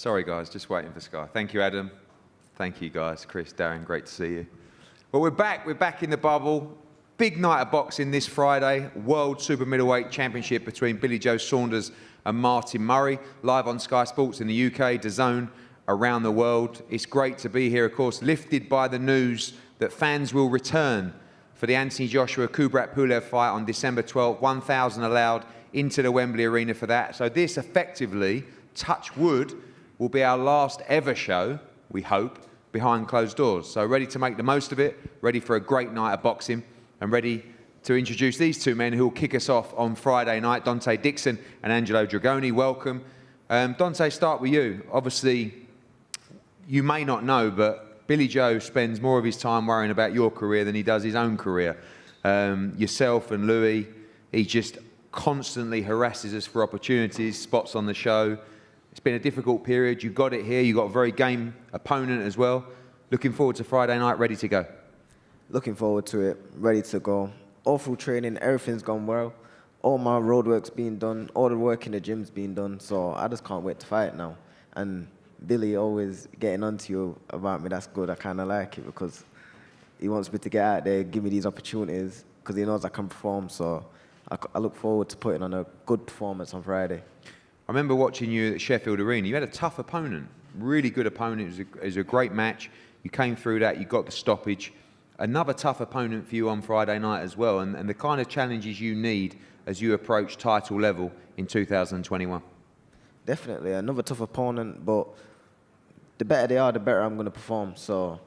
Sorry, guys, just waiting for Sky. Thank you, Adam. Thank you, guys. Chris, Darren, great to see you. Well, we're back in the bubble. Big night of boxing this Friday. World Super Middleweight Championship between Billy Joe Saunders and Martin Murray. Live on Sky Sports in the UK, DAZN around the world. It's great to be here, of course, lifted by the news that fans will return for the Anthony Joshua Kubrat Pulev fight on December 12th. 1,000 allowed into the Wembley Arena for that. So this effectively, touch wood, will be our last ever show, we hope, behind closed doors. So ready to make the most of it, ready for a great night of boxing, and ready to introduce these two men who will kick us off on Friday night, Dante Dixon and Angelo Dragoni. Welcome. Dante, start with you. Obviously, you may not know, but Billy Joe spends more of his time worrying about your career than he does his own career. Yourself and Louis, he just constantly harasses us for opportunities, spots on the show. It's been a difficult period. You got it here. You got a very game opponent as well. Looking forward to Friday night, ready to go. Looking forward to it, ready to go. All through training, everything's gone well. All my road work's been done. All the work in the gym's been done. So I just can't wait to fight now. And Billy always getting onto you about me. That's good. I kind of like it because he wants me to get out there, give me these opportunities because he knows I can perform. So I look forward to putting on a good performance on Friday. I remember watching you at Sheffield Arena. You had a tough opponent, really good opponent. It was a great match. You came through that, you got the stoppage. Another tough opponent for you on Friday night as well, and the kind of challenges you need as you approach title level in 2021. Definitely, another tough opponent, but the better they are, the better I'm going to perform. So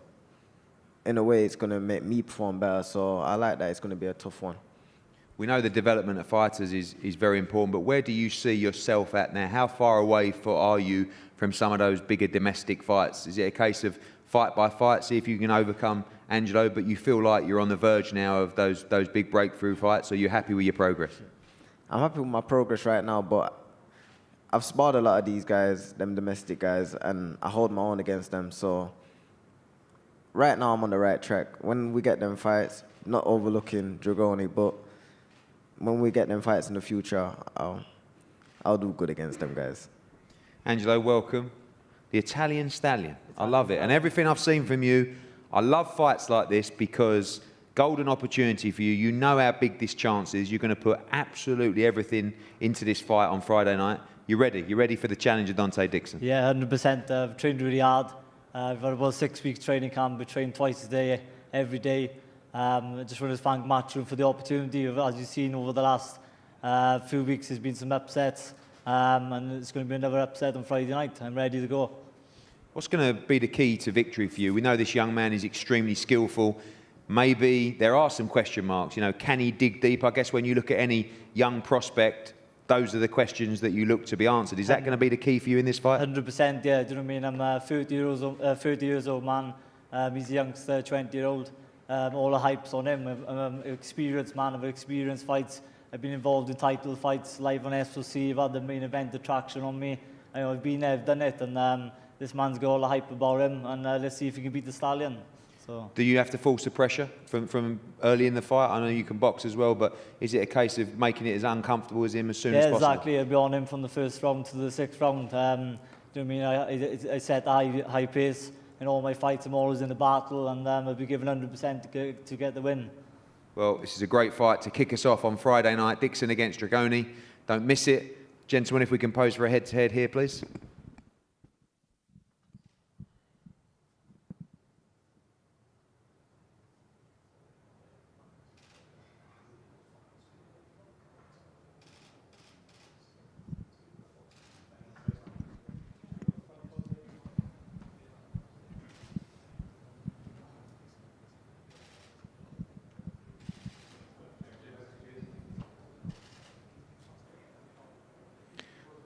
in a way, it's going to make me perform better. So I like that it's going to be a tough one. We know the development of fighters is very important, but where do you see yourself at now? How far away are you from some of those bigger domestic fights? Is it a case of fight by fight, see if you can overcome Angelo, but you feel like you're on the verge now of those big breakthrough fights, or are you happy with your progress? I'm happy with my progress right now, but I've sparred a lot of these guys, them domestic guys, and I hold my own against them. So right now I'm on the right track. When we get them fights, not overlooking Dragoni, but when we get them fights in the future, I'll do good against them guys. Angelo, welcome. The Italian Stallion. I love it. And everything I've seen from you, I love fights like this because golden opportunity for you. You know how big this chance is. You're going to put absolutely everything into this fight on Friday night. You ready? You ready for the challenge of Dante Dixon? Yeah, 100%. I've trained really hard. I've got about 6 weeks training camp. We train twice a day, every day. I just want to thank Matchroom for the opportunity. As you've seen over the last few weeks, there's been some upsets, and it's going to be another upset on Friday night. I'm ready to go. What's going to be the key to victory for you? We know this young man is extremely skillful. Maybe there are some question marks. You know, can he dig deep? I guess when you look at any young prospect, those are the questions that you look to be answered. Is that going to be the key for you in this fight? 100%, yeah. Do you know what I mean? I'm a 30 years old man. He's a youngster, 20-year-old. All the hype's on him. I'm an experienced man. I've experienced fights. I've been involved in title fights live on SOC. I've had the main event attraction on me. I've been there, I've done it, and this man's got all the hype about him, and let's see if he can beat the Stallion. So. Do you have to force the pressure from early in the fight? I know you can box as well, but is it a case of making it as uncomfortable as him as soon as possible? Yeah, exactly. I'll be on him from the first round to the 6th round. Do you know what I mean? I set high pace. In all my fights, I'm always in the battle, and I'll be giving 100% to get the win. Well, this is a great fight to kick us off on Friday night. Dixon against Dragoni. Don't miss it. Gentlemen, if we can pose for a head-to-head here, please.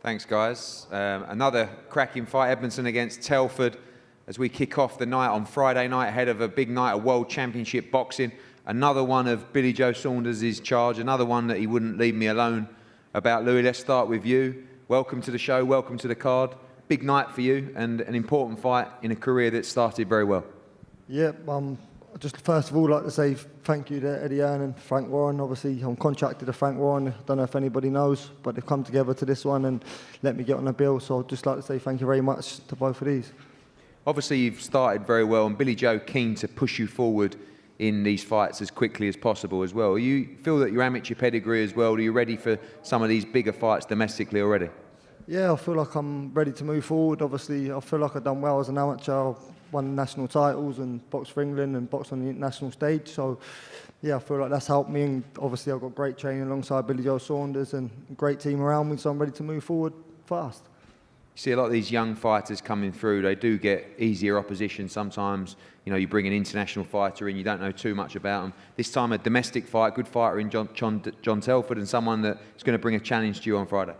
Thanks, guys. Another cracking fight, Edmonson against Telford, as we kick off the night on Friday night ahead of a big night of World Championship boxing. Another one of Billy Joe Saunders' charge, another one that he wouldn't leave me alone about. Louis, let's start with you. Welcome to the show, welcome to the card. Big night for you and an important fight in a career that started very well. Yeah, just first of all like to say thank you to Eddie Hearn and Frank Warren. Obviously, I'm contracted to Frank Warren. I don't know if anybody knows, but they've come together to this one and let me get on the bill. So I'd just like to say thank you very much to both of these. Obviously, you've started very well, and Billy Joe keen to push you forward in these fights as quickly as possible as well. You feel that your amateur pedigree as well, are you ready for some of these bigger fights domestically already? Yeah, I feel like I'm ready to move forward. Obviously, I feel like I've done well as an amateur. I've won national titles and boxed for England and boxed on the international stage. So, yeah, I feel like that's helped me. And obviously, I've got great training alongside Billy Joe Saunders and a great team around me. So I'm ready to move forward fast. You see a lot of these young fighters coming through, they do get easier opposition sometimes. You know, you bring an international fighter in, you don't know too much about them. This time a domestic fight, good fighter in John Telford, and someone that's going to bring a challenge to you on Friday.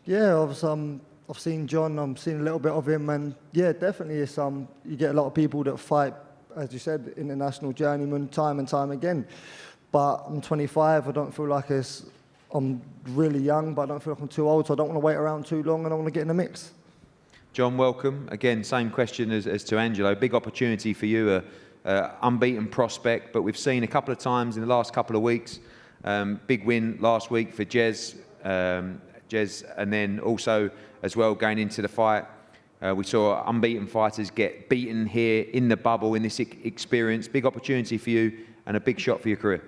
Yeah, obviously, I've seen John, I've seen a little bit of him, and yeah, definitely it's, you get a lot of people that fight, as you said, international journeyman time and time again. But I'm 25, I don't feel like I'm really young, but I don't feel like I'm too old, so I don't want to wait around too long and I want to get in the mix. John, welcome. Again, same question as to Angelo. Big opportunity for you, unbeaten prospect, but we've seen a couple of times in the last couple of weeks, big win last week for Jez, and then also as well going into the fight. We saw unbeaten fighters get beaten here in the bubble in this experience. Big opportunity for you and a big shot for your career.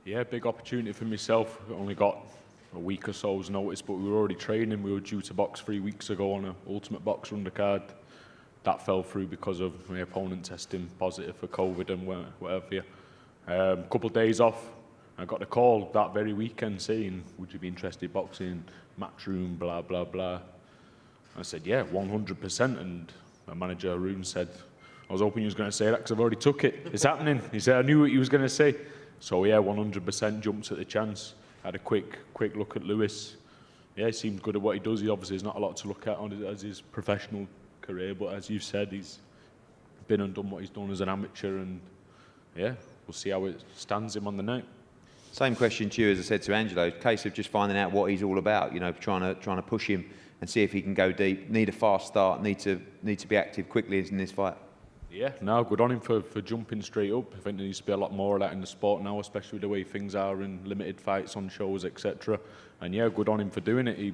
Yeah, big opportunity for myself. I only got a week or so's notice, but we were already training. We were due to box 3 weeks ago on an Ultimate Boxer undercard. That fell through because of my opponent testing positive for COVID and whatever. A couple of days off, I got a call that very weekend saying, would you be interested in boxing, Matchroom, blah, blah, blah. I said, yeah, 100%. And my manager, Arun, said, I was hoping you was going to say that because I've already took it. It's happening. He said, I knew what you was going to say. So yeah, 100% jumped at the chance. Had a quick look at Lewis. Yeah, he seemed good at what he does. He obviously has not a lot to look at as his professional career, but as you've said, he's been and done what he's done as an amateur, and yeah, we'll see how it stands him on the night. Same question to you as I said to Angelo. Case of just finding out what he's all about. You know, trying to push him and see if he can go deep. Need a fast start. Need to be active quickly in this fight. Yeah, no, good on him for jumping straight up. I think there needs to be a lot more of that in the sport now, especially the way things are in limited fights on shows, etc. And yeah, good on him for doing it.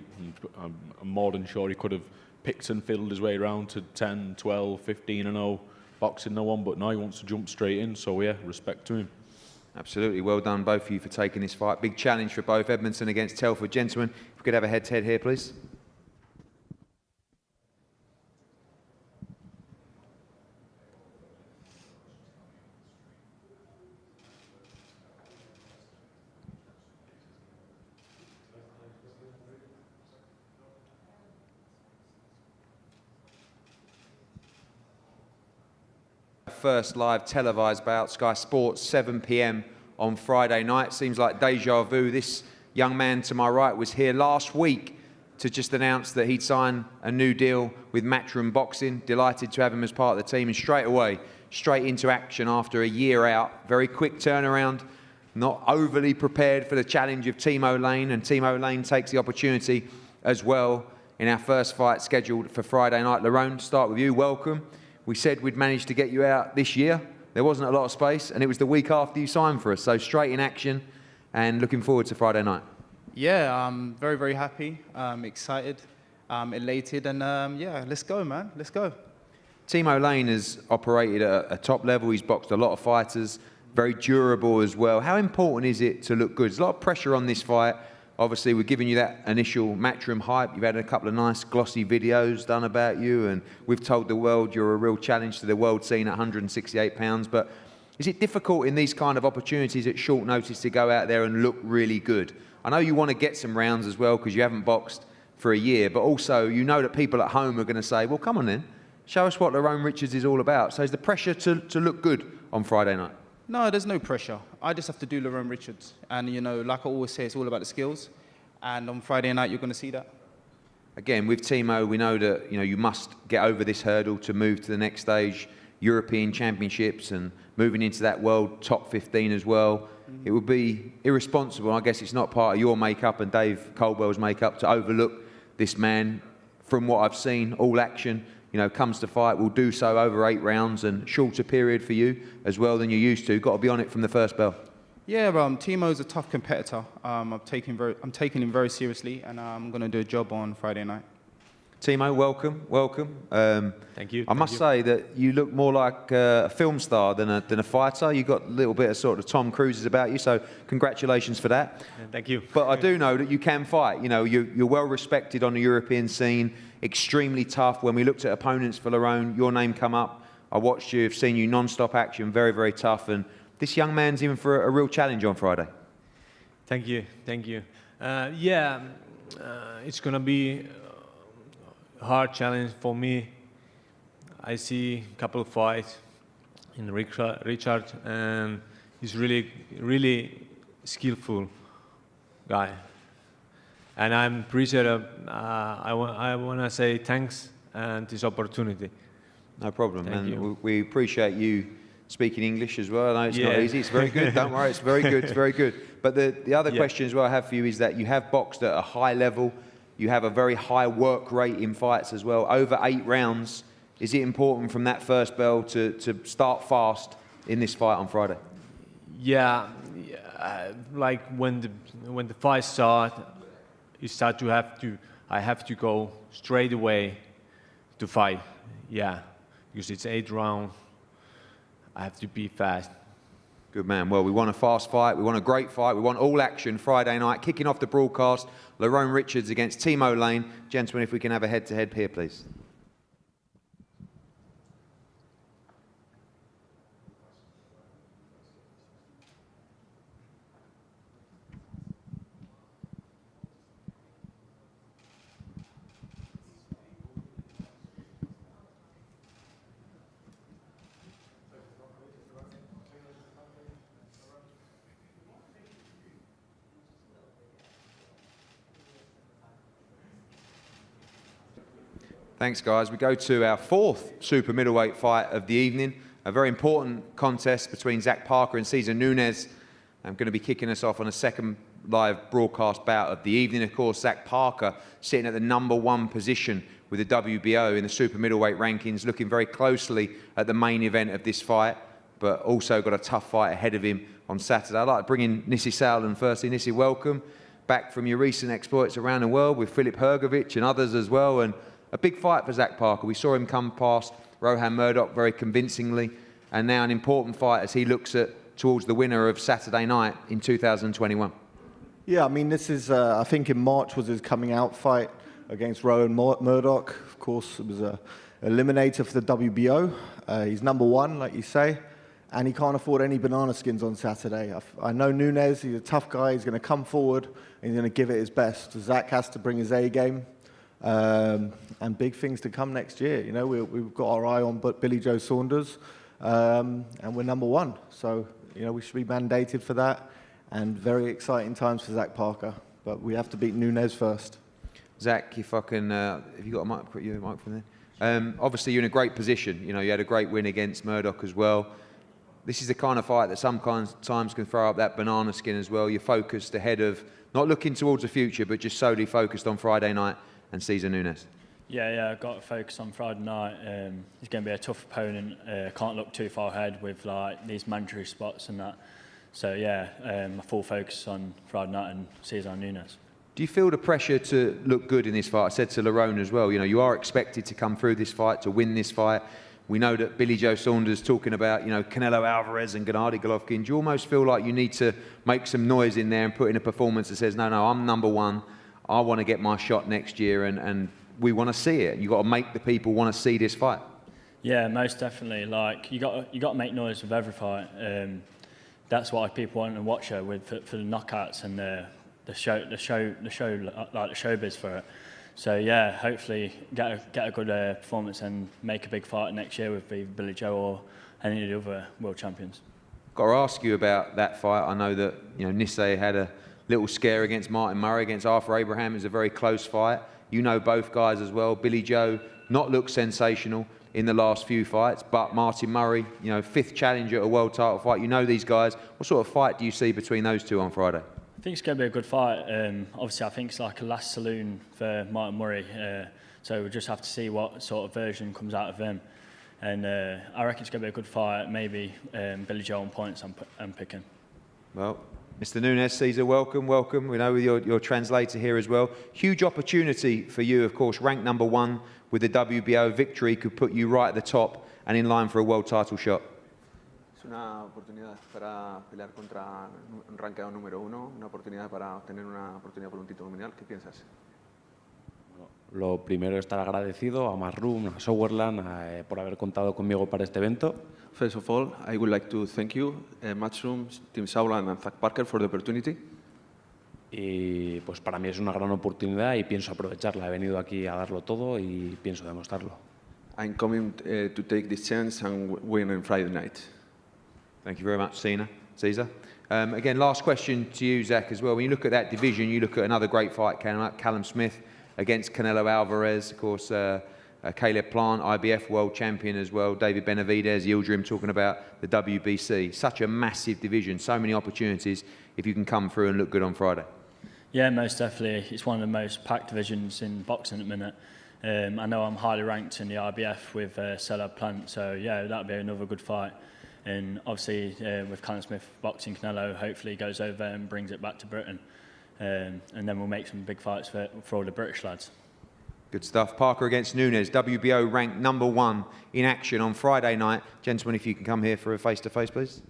I'm more than sure he could have picked and fiddled his way around to 10, 12, 15 and 0, boxing no one, but now he wants to jump straight in, so yeah, respect to him. Absolutely, well done both of you for taking this fight. Big challenge for both, Edmonson against Telford. Gentlemen, if we could have a head-to-head here, please. First live televised bout, Sky Sports, 7 p.m. on Friday night. Seems like deja vu. This young man to my right was here last week to just announce that he'd signed a new deal with Matchroom Boxing. Delighted to have him as part of the team, and straight away, straight into action after a year out. Very quick turnaround, not overly prepared for the challenge of Timo Lane, and Timo Lane takes the opportunity as well in our first fight scheduled for Friday night. Lerone, start with you. Welcome. We said we'd managed to get you out this year. There wasn't a lot of space, and it was the week after you signed for us. So straight in action, and looking forward to Friday night. Yeah, I'm very, very happy, excited, elated, and yeah, let's go, man. Let's go. Timo Lane has operated at a top level. He's boxed a lot of fighters, very durable as well. How important is it to look good? There's a lot of pressure on this fight. Obviously, we're giving you that initial Matchroom hype. You've had a couple of nice glossy videos done about you, and we've told the world you're a real challenge to the world scene at 168 pounds. But is it difficult in these kind of opportunities at short notice to go out there and look really good? I know you want to get some rounds as well because you haven't boxed for a year, but also you know that people at home are going to say, well, come on then, show us what Lerone Richards is all about. So is the pressure to look good on Friday night? No, there's no pressure. I just have to do Lerone Richards. And, you know, like I always say, it's all about the skills. And on Friday night, you're going to see that. Again, with Timo, we know that, you know, you must get over this hurdle to move to the next stage, European Championships, and moving into that world top 15 as well. It would be irresponsible, I guess it's not part of your makeup and Dave Coldwell's makeup, to overlook this man. From what I've seen, all action, comes to fight, will do so over 8 rounds and shorter period for you as well than you're used to. Got to be on it from the first bell. Yeah, Timo's a tough competitor. I'm taking him very seriously, and I'm going to do a job on Friday night. Timo, welcome. Thank you. I must say that you look more like a film star than a fighter. You've got a little bit of sort of Tom Cruise's about you, so congratulations for that. Thank you. But I do know that you can fight. You're well respected on the European scene, extremely tough. When we looked at opponents for Lerone, your name come up. I watched you, I've seen you non-stop action, very, very tough. And this young man's in for a real challenge on Friday. Thank you. It's going to be a hard challenge for me. I see a couple of fights in Richard, and he's really skillful guy. And I'm appreciative. I want to say thanks and this opportunity. No problem. Thank you. We appreciate you speaking English as well. I know it's not easy. It's very good. Don't worry. It's very good. It's very good. But the other question as well I have for you is that you have boxed at a high level. You have a very high work rate in fights as well. Over 8 rounds. Is it important from that first bell to start fast in this fight on Friday? Yeah, like when the fight start, I have to go straight away to fight. Yeah, because it's 8 rounds. I have to be fast. Good man. Well, we want a fast fight. We want a great fight. We want all action Friday night. Kicking off the broadcast, Lerone Richards against Timo Lane. Gentlemen, if we can have a head-to-head here, please. Thanks, guys. We go to our 4th super middleweight fight of the evening. A very important contest between Zach Parker and Cesar Nunez. I'm going to be kicking us off on a second live broadcast bout of the evening. Of course, Zach Parker sitting at the #1 position with the WBO in the super middleweight rankings, looking very closely at the main event of this fight, but also got a tough fight ahead of him on Saturday. I'd like to bring in Nissi Sauerland firstly. Nissi, welcome. Back from your recent exploits around the world with Filip Hrgovic and others as well. And a big fight for Zach Parker. We saw him come past Rohan Murdoch very convincingly, and now an important fight as he looks towards the winner of Saturday night in 2021. Yeah, I mean, this is, I think in March was his coming out fight against Rohan Murdoch. Of course, it was a eliminator for the WBO. He's #1, like you say, and he can't afford any banana skins on Saturday. I know Nunez, he's a tough guy. He's going to come forward and he's going to give it his best. Zach has to bring his A game. And big things to come next year. We've got our eye on Billy Joe Saunders, and we're #1. So, we should be mandated for that. And very exciting times for Zach Parker. But we have to beat Nunez first. Zach, if I can, have you got a microphone there? Obviously, you're in a great position. You had a great win against Murdoch as well. This is the kind of fight that sometimes can throw up that banana skin as well. You're focused ahead of, not looking towards the future, but just solely focused on Friday night and Cesar Nunez. Yeah, I've got to focus on Friday night. He's going to be a tough opponent. Can't look too far ahead with these mandatory spots and that. So my full focus on Friday night and Cesar Nunez. Do you feel the pressure to look good in this fight? I said to Lerone as well, you are expected to come through this fight, to win this fight. We know that Billy Joe Saunders talking about, Canelo Alvarez and Gennady Golovkin. Do you almost feel like you need to make some noise in there and put in a performance that says, no, I'm #1. I want to get my shot next year, and we want to see it. You've got to make the people want to see this fight. Yeah, most definitely. You got to make noise with every fight. That's why people want to watch her for the knockouts and the showbiz for it. So hopefully get a good performance and make a big fight next year with Billy Joe or any of the other world champions. Got to ask you about that fight. I know that Nisse had a little scare against Martin Murray, against Arthur Abraham. It was a very close fight. You know both guys as well. Billy Joe not looked sensational in the last few fights, but Martin Murray, 5th challenger at a world title fight. You know these guys. What sort of fight do you see between those two on Friday? I think it's going to be a good fight. Obviously, I think it's like a last saloon for Martin Murray So we'll just have to see what sort of version comes out of him. And I reckon it's going to be a good fight. Maybe Billy Joe on points I'm picking. Well, Mr. Nunez, Caesar, welcome, welcome. We know with your translator here as well. Huge opportunity for you, of course, ranked #1 with the WBO victory could put you right at the top and in line for a world title shot. Es una oportunidad para pelear contra un rankeado número 1, una oportunidad para obtener una oportunidad por un título mundial. ¿Qué piensas? Lo primero, estar agradecido a Matchroom, a Sowerland, por haber contado conmigo para este evento. First of all, I would like to thank you, Matchroom, Team Sauerland and Zach Parker for the opportunity. Y pues para mí es una gran oportunidad y pienso aprovecharla. He venido aquí a darlo todo y pienso demostrarlo. I'm coming to take this chance and win on Friday night. Thank you very much, Caesar. Again, last question to you, Zach, as well. When you look at that division, you look at another great fight, Callum Smith against Canelo Alvarez, of course, Caleb Plant, IBF world champion as well, David Benavidez, Yildirim talking about the WBC. Such a massive division, so many opportunities if you can come through and look good on Friday. Yeah, most definitely. It's one of the most packed divisions in boxing at the minute. I know I'm highly ranked in the IBF with Caleb Plant, so yeah, that'll be another good fight. And obviously with Callum Smith boxing Canelo, hopefully he goes over and brings it back to Britain. And then we'll make some big fights for all the British lads. Good stuff. Parker against Nunez, WBO ranked #1 in action on Friday night. Gentlemen, if you can come here for a face-to-face, please.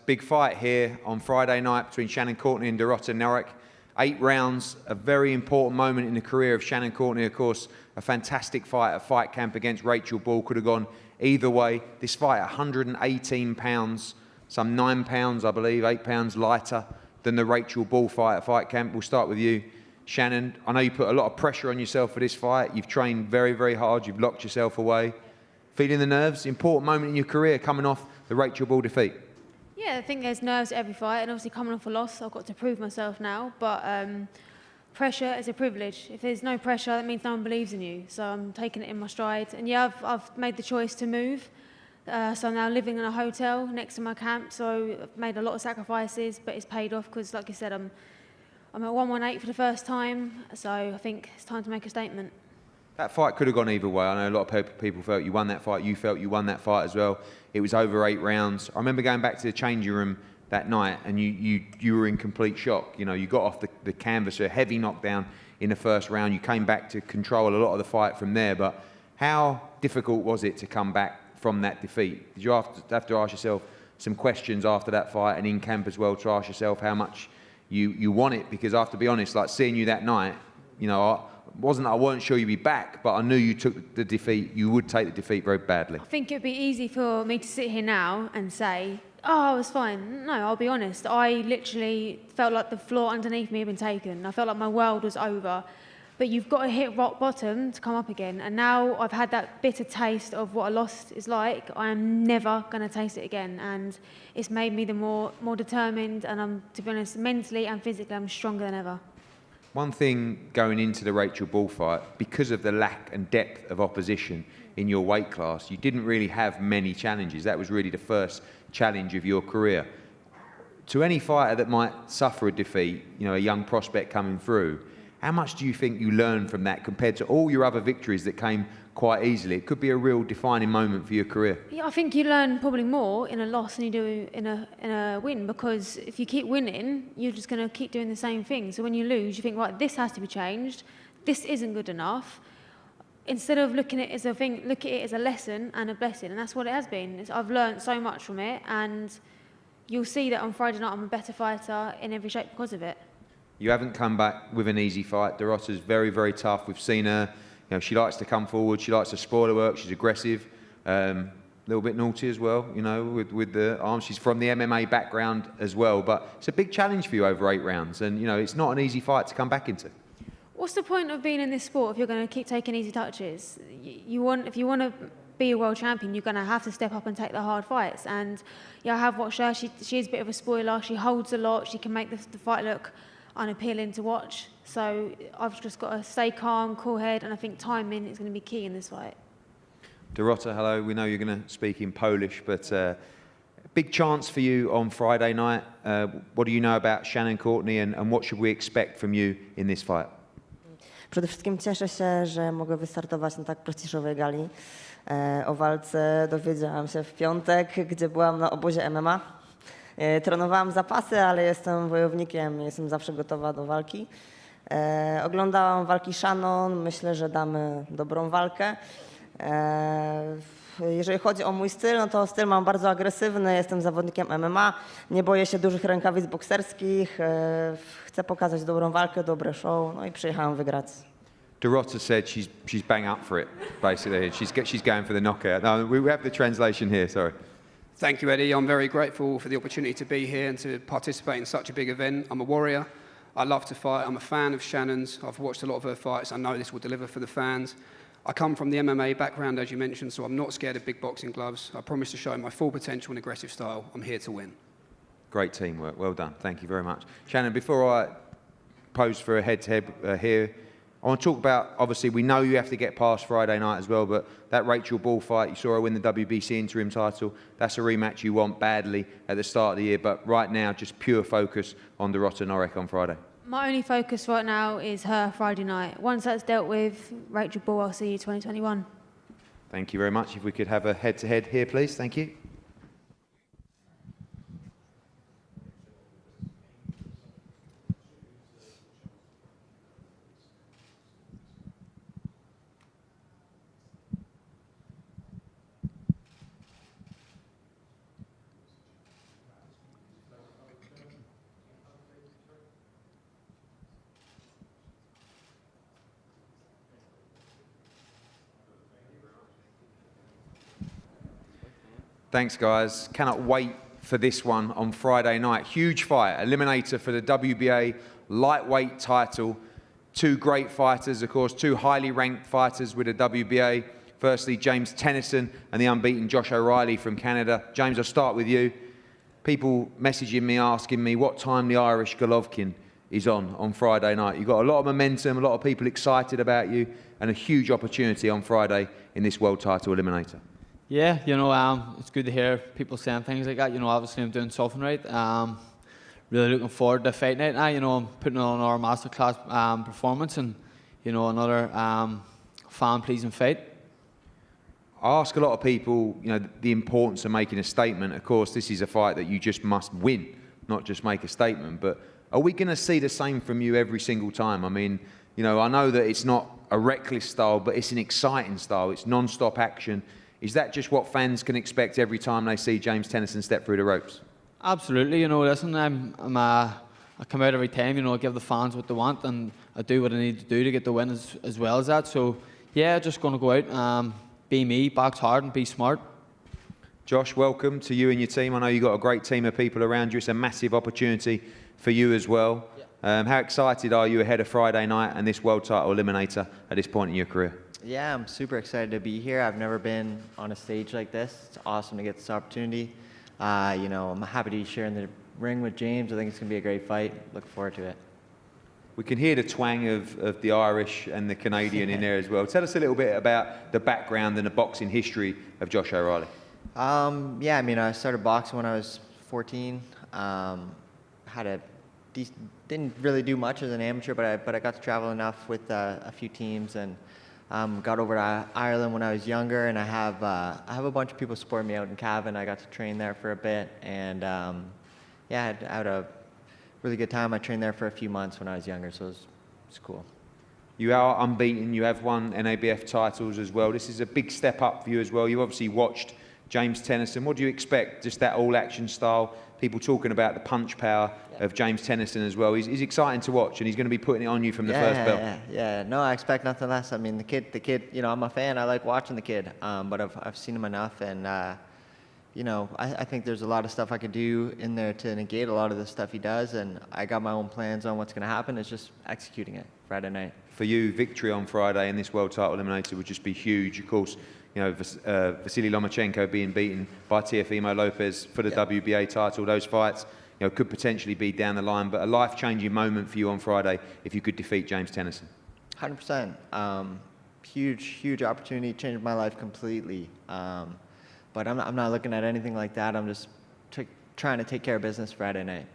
Big fight here on Friday night between Shannon Courtney and Narek. 8 rounds, a very important moment in the career of Shannon Courtney, of course, a fantastic fight at Fight Camp against Rachel Ball. Could have gone either way. This fight, 118 pounds, some 9 pounds, I believe, 8 pounds lighter than the Rachel Ball fight at Fight Camp. We'll start with you, Shannon. I know you put a lot of pressure on yourself for this fight. You've trained very, very hard. You've locked yourself away. Feeling the nerves? Important moment in your career coming off the Rachel Ball defeat. Yeah, I think there's nerves at every fight, and obviously coming off a loss, I've got to prove myself now. But pressure is a privilege. If there's no pressure, that means no one believes in you. So I'm taking it in my stride. And yeah, I've made the choice to move. So I'm now living in a hotel next to my camp. So I've made a lot of sacrifices, but it's paid off because, like you said, I'm at 118 for the first time. So I think it's time to make a statement. That fight could have gone either way. I know a lot of people felt you won that fight. You felt you won that fight as well. It was over 8 rounds. I remember going back to the changing room that night and you were in complete shock. You know, you got off the canvas, a heavy knockdown in the first round. You came back to control a lot of the fight from there. But how difficult was it to come back from that defeat? Did you have to ask yourself some questions after that fight and in camp as well to ask yourself how much you want it? Because I have to be honest, like seeing you that night, you know, I weren't sure you'd be back, but I knew you took the defeat. You would take the defeat very badly. I think it'd be easy for me to sit here now and say, oh, I was fine. No, I'll be honest. I literally felt like the floor underneath me had been taken. I felt like my world was over. But you've got to hit rock bottom to come up again. And now I've had that bitter taste of what a loss is like. I am never going to taste it again. And it's made me the more determined. And I'm, to be honest, mentally and physically, I'm stronger than ever. One thing going into the Rachel Ball fight, because of the lack and depth of opposition in your weight class, you didn't really have many challenges. That was really the first challenge of your career. To any fighter that might suffer a defeat, you know, a young prospect coming through, how much do you think you learned from that compared to all your other victories that came quite easily? It could be a real defining moment for your career. Yeah, I think you learn probably more in a loss than you do in a win, because if you keep winning, you're just going to keep doing the same thing. So when you lose, you think, right, this has to be changed. This isn't good enough. Instead of looking at it as a thing, look at it as a lesson and a blessing, and that's what it has been. I've learned so much from it, and you'll see that on Friday night I'm a better fighter in every shape because of it. You haven't come back with an easy fight. Dorota's very, very tough. We've seen her. You know, she likes to come forward. She likes to spoil her work. She's aggressive. A little bit naughty as well, you know, with the arms. She's from the MMA background as well. But it's a big challenge for you over 8 rounds. And, you know, it's not an easy fight to come back into. What's the point of being in this sport if you're going to keep taking easy touches? If you want to be a world champion, you're going to have to step up and take the hard fights. And yeah, I have watched her. She is a bit of a spoiler. She holds a lot. She can make the fight look unappealing to watch. So I've just got to stay calm, cool head, and I think timing is going to be key in this fight. Dorota, hello. We know you're going to speak in Polish, but big chance for you on Friday night. What do you know about Shannon Courtney, and what should we expect from you in this fight? Przede wszystkim cieszę się, że mogę wystartować na tak prestiżowej gali. O walce dowiedziałam się w piątek, gdzie byłam na obozie MMA. Trenowałam zapasy, ale jestem wojownikiem, jestem zawsze gotowa do walki. Oglądałam walki Shannon, myślę, że damy dobrą walkę. Jeżeli chodzi o mój styl, no to styl mam bardzo agresywny, jestem zawodnikiem MMA, nie boję się dużych rękawic bokserskich, chcę pokazać dobrą walkę, dobre show, no i przyjechałam wygrać. Dorota said she's bang up for it, basically. She's going for the knockout. No, we have the translation here, sorry. Thank you, Eddie. I'm very grateful for the opportunity to be here and to participate in such a big event. I'm a warrior. I love to fight. I'm a fan of Shannon's. I've watched a lot of her fights. I know this will deliver for the fans. I come from the MMA background, as you mentioned, so I'm not scared of big boxing gloves. I promise to show my full potential and aggressive style. I'm here to win. Great teamwork. Well done. Thank you very much. Shannon, before I pose for a head-to-head here, I want to talk about, obviously, we know you have to get past Friday night as well, but that Rachel Ball fight, you saw her win the WBC interim title. That's a rematch you want badly at the start of the year, but right now, just pure focus on Dorota Narek on Friday. My only focus right now is her Friday night. Once that's dealt with, Rachel Ball, I'll see you 2021. Thank you very much. If we could have a head-to-head here, please. Thank you. Thanks, guys. Cannot wait for this one on Friday night. Huge fight, eliminator for the WBA lightweight title. Two great fighters, of course, two highly ranked fighters with the WBA. Firstly, James Tennyson and the unbeaten Josh O'Reilly from Canada. James, I'll start with you. People messaging me, asking me what time the Irish Golovkin is on Friday night. You've got a lot of momentum, a lot of people excited about you, and a huge opportunity on Friday in this world title eliminator. Yeah, you know, it's good to hear people saying things like that. You know, obviously I'm doing something right. Really looking forward to fight night now. You know, I'm putting on our masterclass performance and, you know, another fan-pleasing fight. I ask a lot of people, you know, the importance of making a statement. Of course, this is a fight that you just must win, not just make a statement. But are we going to see the same from you every single time? I mean, you know, I know that it's not a reckless style, but it's an exciting style. It's non-stop action. Is that just what fans can expect every time they see James Tennyson step through the ropes? Absolutely. You know, listen, I come out every time, you know, I give the fans what they want and I do what I need to do to get the win as well as that. So, yeah, just going to go out, be me, box hard and be smart. Josh, welcome to you and your team. I know you've got a great team of people around you. It's a massive opportunity for you as well. Yeah. How excited are you ahead of Friday night and this world title eliminator at this point in your career? Yeah, I'm super excited to be here. I've never been on a stage like this. It's awesome to get this opportunity. You know, I'm happy to be sharing the ring with James. I think it's going to be a great fight. Looking forward to it. We can hear the twang of the Irish and the Canadian in there as well. Tell us a little bit about the background and the boxing history of Josh O'Reilly. Yeah, I mean, I started boxing when I was 14. Didn't really do much as an amateur, but I got to travel enough with a few teams and got over to Ireland when I was younger, and I have a bunch of people supporting me out in Cavan. I got to train there for a bit, and yeah, I had a really good time. I trained there for a few months when I was younger, so it was cool. You are unbeaten. You have won NABF titles as well. This is a big step up for you as well. You obviously watched James Tennyson. What do you expect? Just that all-action style. People talking about the punch power of James Tennyson as well. He's exciting to watch, and he's going to be putting it on you from the first bell. Yeah. No, I expect nothing less. I mean, the kid. You know, I'm a fan. I like watching the kid. But I've seen him enough, and you know, I think there's a lot of stuff I could do in there to negate a lot of the stuff he does, and I got my own plans on what's going to happen. It's just executing it Friday night. For you, victory on Friday in this world title eliminator would just be huge. Of course, you Vasily Lomachenko being beaten by Teofimo Lopez for the WBA title. Those fights, could potentially be down the line, but a life-changing moment for you on Friday if you could defeat James Tennyson. 100%. Huge opportunity, changed my life completely. But I'm not looking at anything like that. I'm just trying to take care of business Friday night.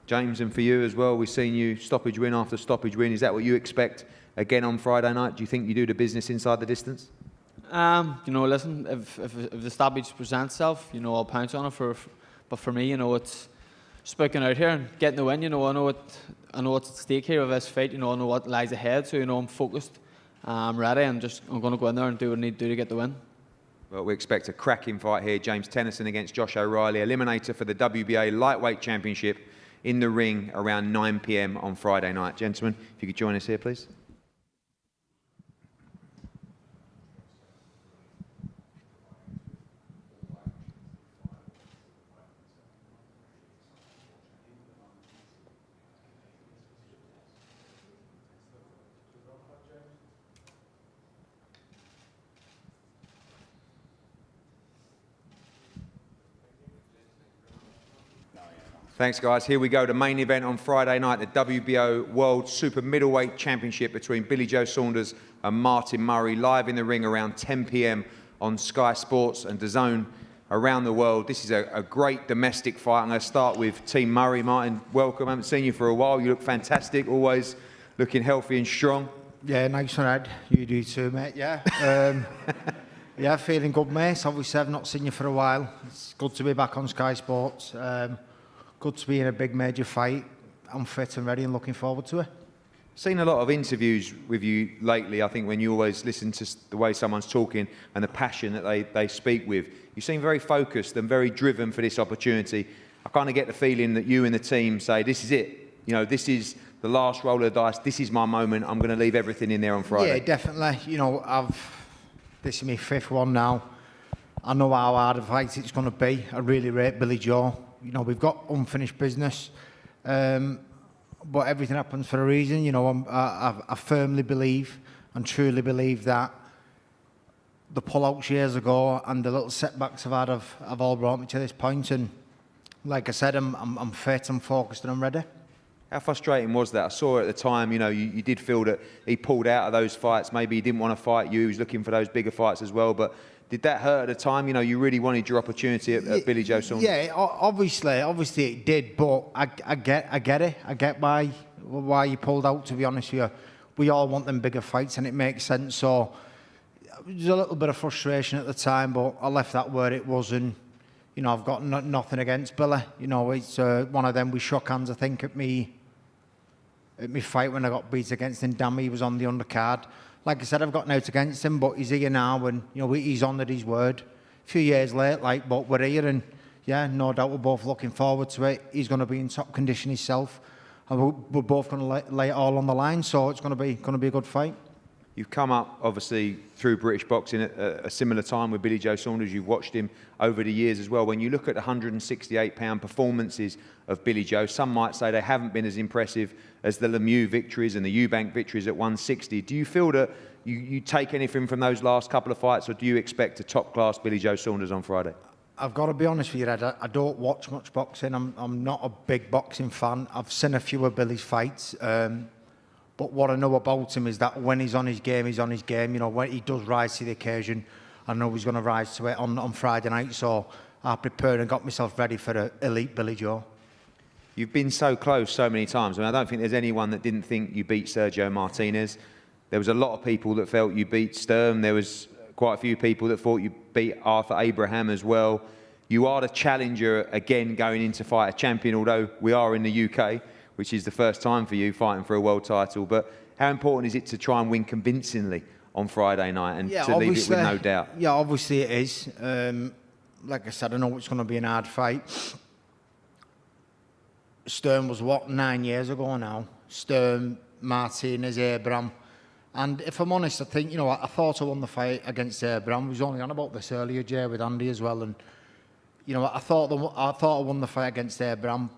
James, and for you as well, we've seen you stoppage win after stoppage win. Is that what you expect again on Friday night? Do you think you do the business inside the distance? Listen, if the stoppage presents itself, I'll pounce on it. But for me, it's speaking out here and getting the win. I know what's at stake here with this fight. I know what lies ahead. So I'm focused, I'm ready, and I'm going to go in there and do what I need to do to get the win. Well, we expect a cracking fight here. James Tennyson against Josh O'Reilly, eliminator for the WBA Lightweight Championship, in the ring around 9 p.m. on Friday night. Gentlemen, if you could join us here, please. Thanks, guys. Here we go. The main event on Friday night, the WBO World Super Middleweight Championship between Billy Joe Saunders and Martin Murray, live in the ring around 10 p.m. on Sky Sports and DAZN around the world. This is a great domestic fight. I'm going to start with Team Murray. Martin, welcome. I haven't seen you for a while. You look fantastic, always looking healthy and strong. Yeah, nice one, Ed. You do too, mate. Yeah. Yeah, feeling good, mate. Obviously, I've not seen you for a while. It's good to be back on Sky Sports. Good to be in a big major fight. I'm fit and ready and looking forward to it. Seen a lot of interviews with you lately. I think when you always listen to the way someone's talking and the passion that they speak with, you seem very focused and very driven for this opportunity. I kind of get the feeling that you and the team say, this is it. This is the last roll of the dice. This is my moment. I'm going to leave everything in there on Friday. Yeah, definitely. This is my 5th one now. I know how hard a fight it's going to be. I really rate Billy Joe. We've got unfinished business, but everything happens for a reason. I firmly believe and truly believe that the pullouts years ago and the little setbacks I've had have all brought me to this point. And like I said, I'm fit, I'm focused, and I'm ready. How frustrating was that? I saw at the time, you did feel that he pulled out of those fights. Maybe he didn't want to fight you. He was looking for those bigger fights as well. But did that hurt at the time? You really wanted your opportunity at Billy Joe Saunders. Yeah, obviously it did. But I get it. I get why he pulled out. To be honest with you, we all want them bigger fights, and it makes sense. So there's a little bit of frustration at the time, but I left that where it was, and I've got nothing against Billy. It's one of them. We shook hands, I think, at me fight when I got beat against him. Damn, he was on the undercard. Like I said, I've got nothing against him, but he's here now, and he's honoured his word. A few years late, but we're here, and yeah, no doubt we're both looking forward to it. He's going to be in top condition himself, and we're both going to lay it all on the line. So it's going to be a good fight. You've come up, obviously, through British boxing at a similar time with Billy Joe Saunders. You've watched him over the years as well. When you look at the 168-pound performances of Billy Joe, some might say they haven't been as impressive as the Lemieux victories and the Eubank victories at 160. Do you feel that you take anything from those last couple of fights, or do you expect a top-class Billy Joe Saunders on Friday? I've got to be honest with you, Ed. I don't watch much boxing. I'm not a big boxing fan. I've seen a few of Billy's fights. But what I know about him is that when he's on his game, he's on his game. When he does rise to the occasion, I know he's going to rise to it on Friday night. So I prepared and got myself ready for the elite Billy Joe. You've been so close so many times. I don't think there's anyone that didn't think you beat Sergio Martinez. There was a lot of people that felt you beat Sturm. There was quite a few people that thought you beat Arthur Abraham as well. You are the challenger again going into fight a champion, although we are in the UK, which is the first time for you fighting for a world title. But how important is it to try and win convincingly on Friday night and to leave it with no doubt? Yeah, obviously it is. Like I said, I know it's going to be an hard fight. Sturm was, 9 years ago now? Sturm, Martinez, Abraham. And if I'm honest, I think, I thought I won the fight against Abraham. I was only on about this earlier, Jay, with Andy as well. And, I thought I won the fight against Abraham.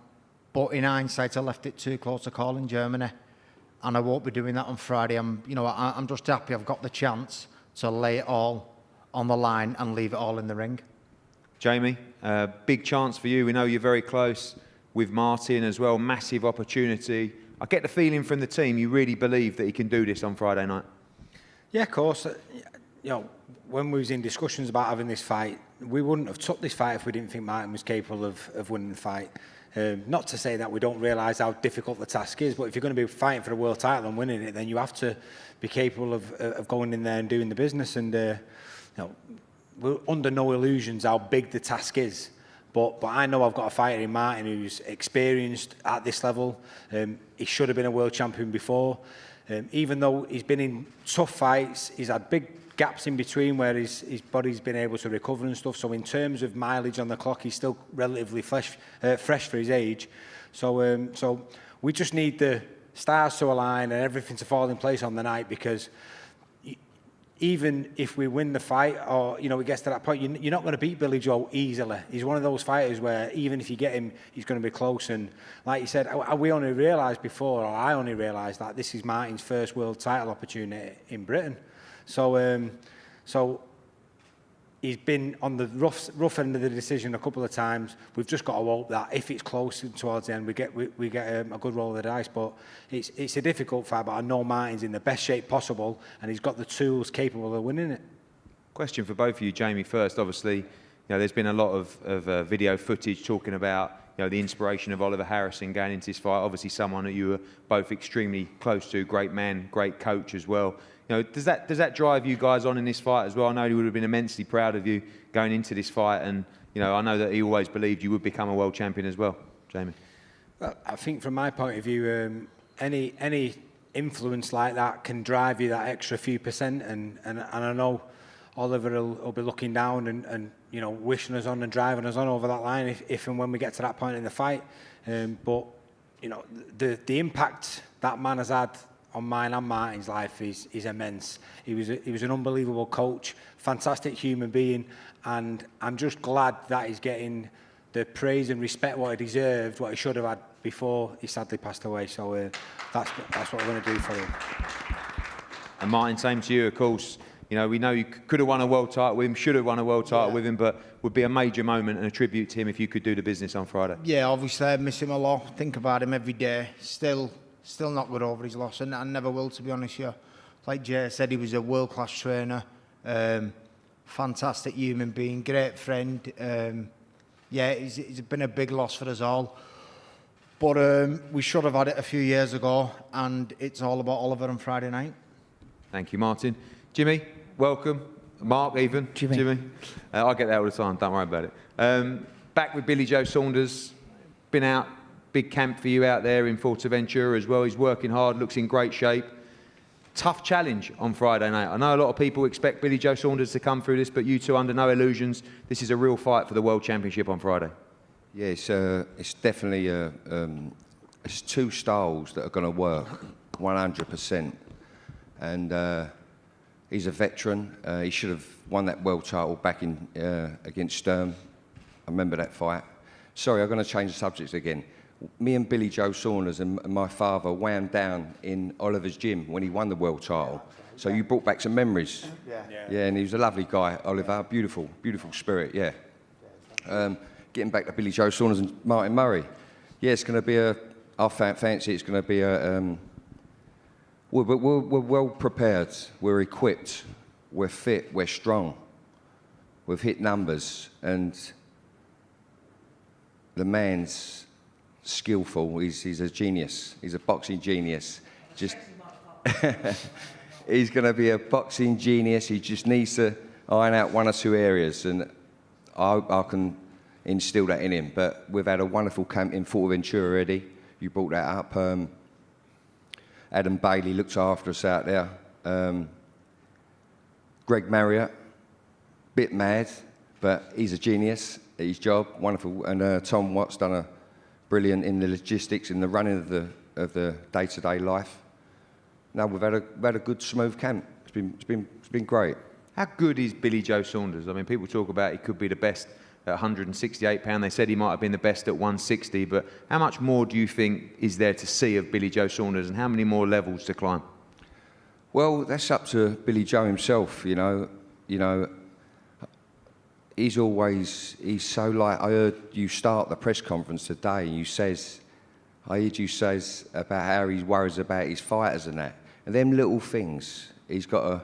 But in hindsight, I left it too close to call in Germany, and I won't be doing that on Friday. I'm just happy I've got the chance to lay it all on the line and leave it all in the ring. Jamie, big chance for you. We know you're very close with Martin as well. Massive opportunity. I get the feeling from the team you really believe that he can do this on Friday night. Yeah, of course. You know, when we was in discussions about having this fight, we wouldn't have took this fight if we didn't think Martin was capable of winning the fight. Not to say that we don't realise how difficult the task is, but if you're going to be fighting for the world title and winning it, then you have to be capable of going in there and doing the business. And you know, we're under no illusions how big the task is. But I know I've got a fighter in Martin who's experienced at this level. He should have been a world champion before. Even though he's been in tough fights, he's had big gaps in between where his body's been able to recover and stuff. So in terms of mileage on the clock, he's still relatively fresh for his age. So we just need the stars to align and everything to fall in place on the night, because even if we win the fight, or, you know, it gets to that point, you're not going to beat Billy Joe easily. He's one of those fighters where even if you get him, he's going to be close. And like you said, we only realised before, or I only realised that this is Martin's first world title opportunity in Britain. So he's been on the rough end of the decision a couple of times. We've just got to hope that if it's close towards the end, we get a good roll of the dice. But it's a difficult fight, but I know Martin's in the best shape possible, and he's got the tools capable of winning it. Question for both of you, Jamie. First, obviously, you know, there's been a lot of video footage talking about, you know, the inspiration of Oliver Harrison going into this fight. Obviously, someone that you were both extremely close to, great man, great coach as well. You know, does that drive you guys on in this fight as well? I know he would have been immensely proud of you going into this fight, and you know, I know that he always believed you would become a world champion as well, Jamie. Well, I think from my point of view, any influence like that can drive you that extra few percent, and I know Oliver will be looking down and you know, wishing us on and driving us on over that line if and when we get to that point in the fight. But you know, the impact that man has had on mine and Martin's life is immense. He was an unbelievable coach, fantastic human being, and I'm just glad that he's getting the praise and respect what he deserved, what he should have had before he sadly passed away. So that's what we're going to do for him. And Martin, same to you, of course. You know, we know you could have won a world title with him, should have won a world title with him, but would be a major moment and a tribute to him if you could do the business on Friday. Yeah, obviously I miss him a lot. Think about him every day. Still not got over his loss, and I never will, to be honest with you. Like Jay said, he was a world-class trainer, fantastic human being, great friend. Yeah, he's been a big loss for us all. But we should have had it a few years ago, and it's all about Oliver on Friday night. Thank you, Martin. Jimmy, welcome. Mark, even. Jimmy. I get that all the time, don't worry about it. Back with Billy Joe Saunders. Been out, big camp for you out there in Fuerteventura as well. He's working hard, looks in great shape. Tough challenge on Friday night. I know a lot of people expect Billy Joe Saunders to come through this, but you two, under no illusions, this is a real fight for the World Championship on Friday. Yeah, it's definitely it's two styles that are going to work 100%. And he's a veteran. He should have won that world title back in against Sturm. I remember that fight. Sorry, I'm going to change the subject again. Me and Billy Joe Saunders and my father wound down in Oliver's gym when he won the world title. So you brought back some memories. Yeah, and he was a lovely guy, Oliver. Beautiful, beautiful spirit, yeah. Getting back to Billy Joe Saunders and Martin Murray. Yeah, it's going to be I fancy it's going to be we're well prepared, we're equipped, we're fit, we're strong. We've hit numbers, and the man's skillful. He's a genius. He's a boxing genius. Just he's going to be a boxing genius. He just needs to iron out one or two areas, and I can instill that in him. But we've had a wonderful camp in Fuerteventura already. You brought that up. Adam Bailey looks after us out there. Greg Marriott, bit mad, but he's a genius at his job, wonderful. And Tom Watt's done a brilliant in the logistics, in the running of the day-to-day life. No, we've had a good, smooth camp. It's been great. How good is Billy Joe Saunders? I mean, people talk about he could be the best at 168 pounds. They said he might have been the best at 160, but how much more do you think is there to see of Billy Joe Saunders, and how many more levels to climb? Well, that's up to Billy Joe himself, you know. he's so like, I heard you start the press conference today and I heard you says about how he worries about his fighters and that. And them little things, he's got to,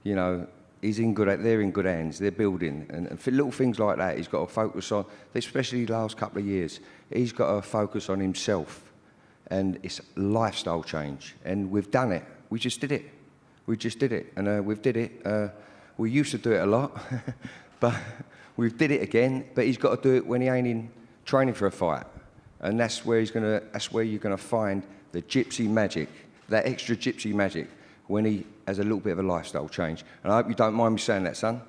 you know, they're in good hands, they're building. And for little things like that, he's got to focus on, especially the last couple of years, he's got to focus on himself. And it's a lifestyle change. And we've done it. We just did it. And we've did it. We used to do it a lot, but we've did it again. But he's got to do it when he ain't in training for a fight. And that's where you're gonna find the gypsy magic, that extra gypsy magic, when he has a little bit of a lifestyle change. And I hope you don't mind me saying that, son.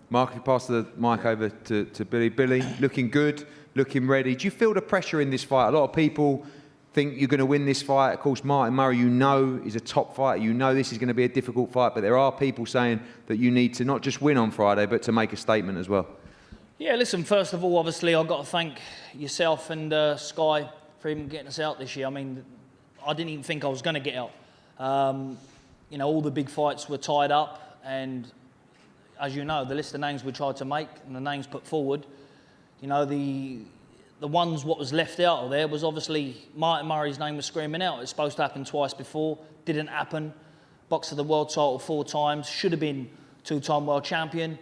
Mark, if you pass the mic over to Billy. Billy, looking good, looking ready. Do you feel the pressure in this fight? A lot of people think you're going to win this fight. Of course, Martin Murray, you know, is a top fighter. You know this is going to be a difficult fight, but there are people saying that you need to not just win on Friday, but to make a statement as well. Yeah, listen, first of all, obviously, I've got to thank yourself and Sky for even getting us out this year. I mean, I didn't even think I was going to get out. You know, all the big fights were tied up, and as you know, the list of names we tried to make and the names put forward, you know, the ones what was left out of there was obviously Martin Murray's name was screaming out. It's supposed to happen twice before, didn't happen. Boxer the world title 4 times, should have been 2-time world champion.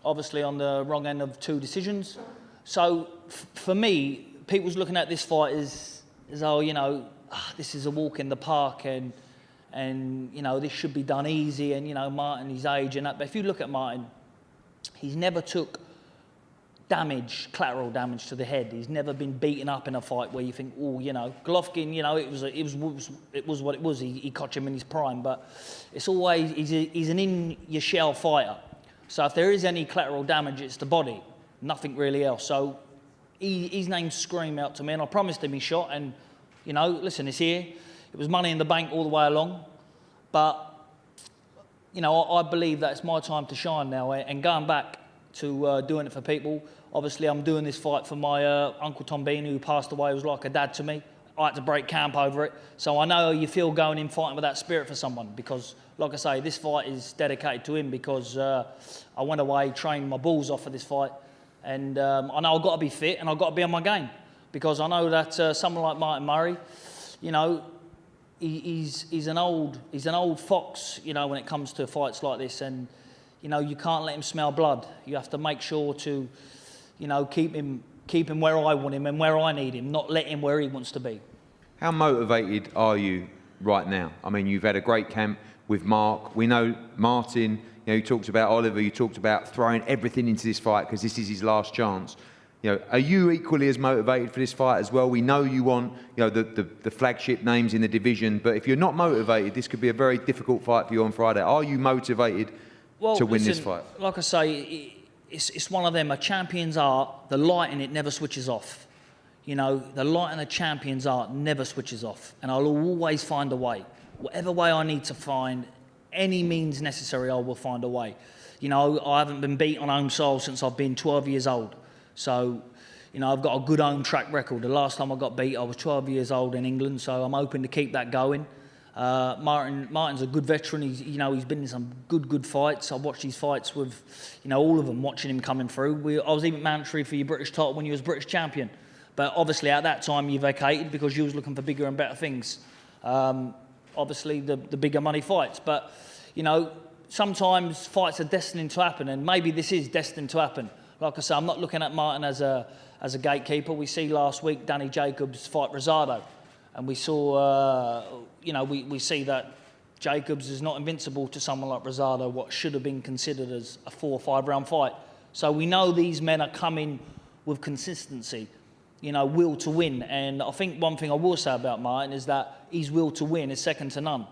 Obviously on the wrong end of 2 decisions. So for me, people's looking at this fight as oh, you know, this is a walk in the park and you know, this should be done easy, and you know, Martin, his age and that. But if you look at Martin, he's never took damage, collateral damage to the head. He's never been beaten up in a fight where you think, oh, you know, Golovkin, you know, it was what it was. He caught him in his prime, but it's always he's an in-your-shell fighter. So if there is any collateral damage, it's the body, nothing really else. So his name screamed out to me, and I promised him his shot. And you know, listen, it's here. It was money in the bank all the way along, but you know, I believe that it's my time to shine now. And going back to doing it for people. Obviously, I'm doing this fight for my Uncle Tom Bean, who passed away, was like a dad to me. I had to break camp over it. So I know how you feel going in fighting with that spirit for someone, because, like I say, this fight is dedicated to him, because I went away, trained my balls off for this fight. And I know I've got to be fit and I've got to be on my game, because I know that someone like Martin Murray, you know, he's an old fox, you know, when it comes to fights like this. And you know, you can't let him smell blood. You have to make sure to, you know, keep him where I want him and where I need him, not let him where he wants to be. How motivated are you right now? I mean, you've had a great camp with Mark. We know Martin, you know, you talked about Oliver, you talked about throwing everything into this fight because this is his last chance. You know, are you equally as motivated for this fight as well? We know you want, you know, the flagship names in the division, but if you're not motivated, this could be a very difficult fight for you on Friday. Are you motivated to win this fight? Like I say, it's one of them. A champion's art, the light in it never switches off. You know, the light in a champion's art never switches off. And I'll always find a way. Whatever way I need to find, any means necessary, I will find a way. You know, I haven't been beat on home soil since I've been 12 years old. So, you know, I've got a good home track record. The last time I got beat, I was 12 years old in England, so I'm hoping to keep that going. Martin's a good veteran. He's been in some good fights. I've watched these fights with, you know, all of them, watching him coming through. I was even mandatory for your British title when you was British champion. But obviously at that time you vacated because you was looking for bigger and better things. Obviously the bigger money fights. But, you know, sometimes fights are destined to happen, and maybe this is destined to happen. Like I say, I'm not looking at Martin as a gatekeeper. We see last week Danny Jacobs fight Rosado. And we saw, you know, we see that Jacobs is not invincible to someone like Rosado, what should have been considered as a 4 or 5 round fight. So we know these men are coming with consistency, you know, will to win. And I think one thing I will say about Martin is that his will to win is second to none.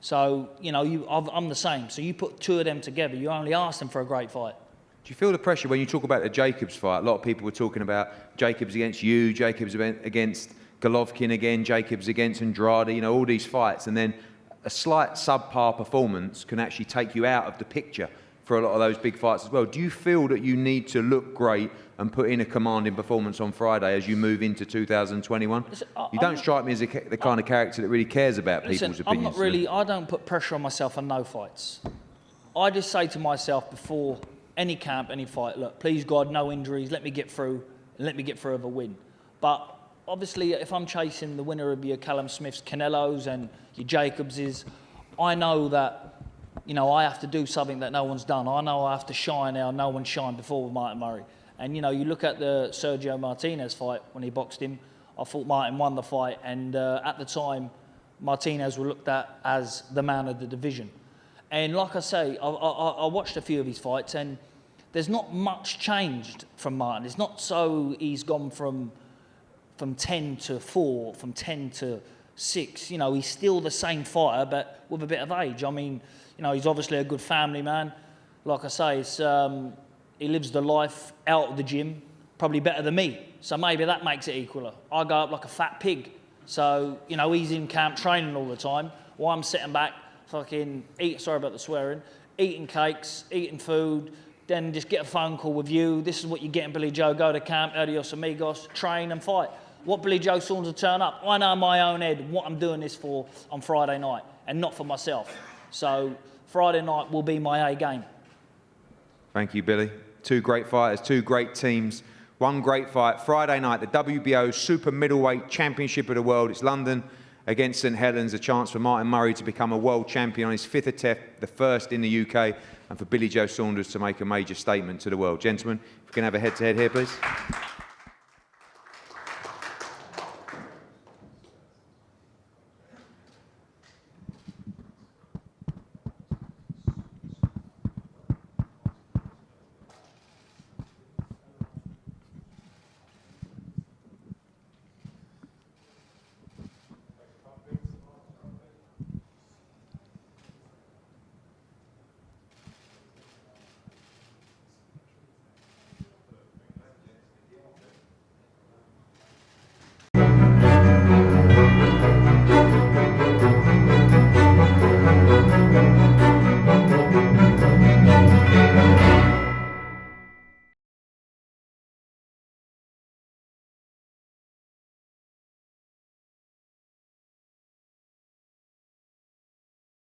So, you know, I'm the same. So you put 2 of them together, you only ask them for a great fight. Do you feel the pressure when you talk about the Jacobs fight? A lot of people were talking about Jacobs against you, Jacobs against Golovkin again, Jacobs against Andrade, you know, all these fights. And then a slight subpar performance can actually take you out of the picture for a lot of those big fights as well. Do you feel that you need to look great and put in a commanding performance on Friday as you move into 2021? You don't strike me as the kind of character that really cares about people's opinions. I don't put pressure on myself on no fights. I just say to myself before any camp, any fight, look, please God, no injuries, let me get through, and let me get through with a win. But obviously, if I'm chasing the winner of your Callum Smith's Canelos and your Jacobs's, I know that, you know, I have to do something that no one's done. I know I have to shine how no one shined before with Martin Murray. And, you know, you look at the Sergio Martinez fight when he boxed him, I thought Martin won the fight, and at the time, Martinez was looked at as the man of the division. And like I say, I watched a few of his fights, and there's not much changed from Martin. It's not so he's gone from 10 to 4, from 10 to 6. You know, he's still the same fighter, but with a bit of age. I mean, you know, he's obviously a good family man. Like I say, it's, he lives the life out of the gym, probably better than me. So maybe that makes it equaler. I go up like a fat pig. So, you know, he's in camp training all the time, while I'm sitting back, fucking sorry about the swearing, eating cakes, eating food, then just get a phone call with you. This is what you're getting, Billy Joe. Go to camp, adios amigos, train and fight. What Billy Joe Saunders will turn up. I know in my own head what I'm doing this for on Friday night, and not for myself. So Friday night will be my A game. Thank you, Billy. Two great fighters, two great teams. One great fight. Friday night, the WBO Super Middleweight Championship of the World. It's London against St Helens. A chance for Martin Murray to become a world champion on his 5th attempt, the first in the UK, and for Billy Joe Saunders to make a major statement to the world. Gentlemen, if we can have a head-to-head here, please.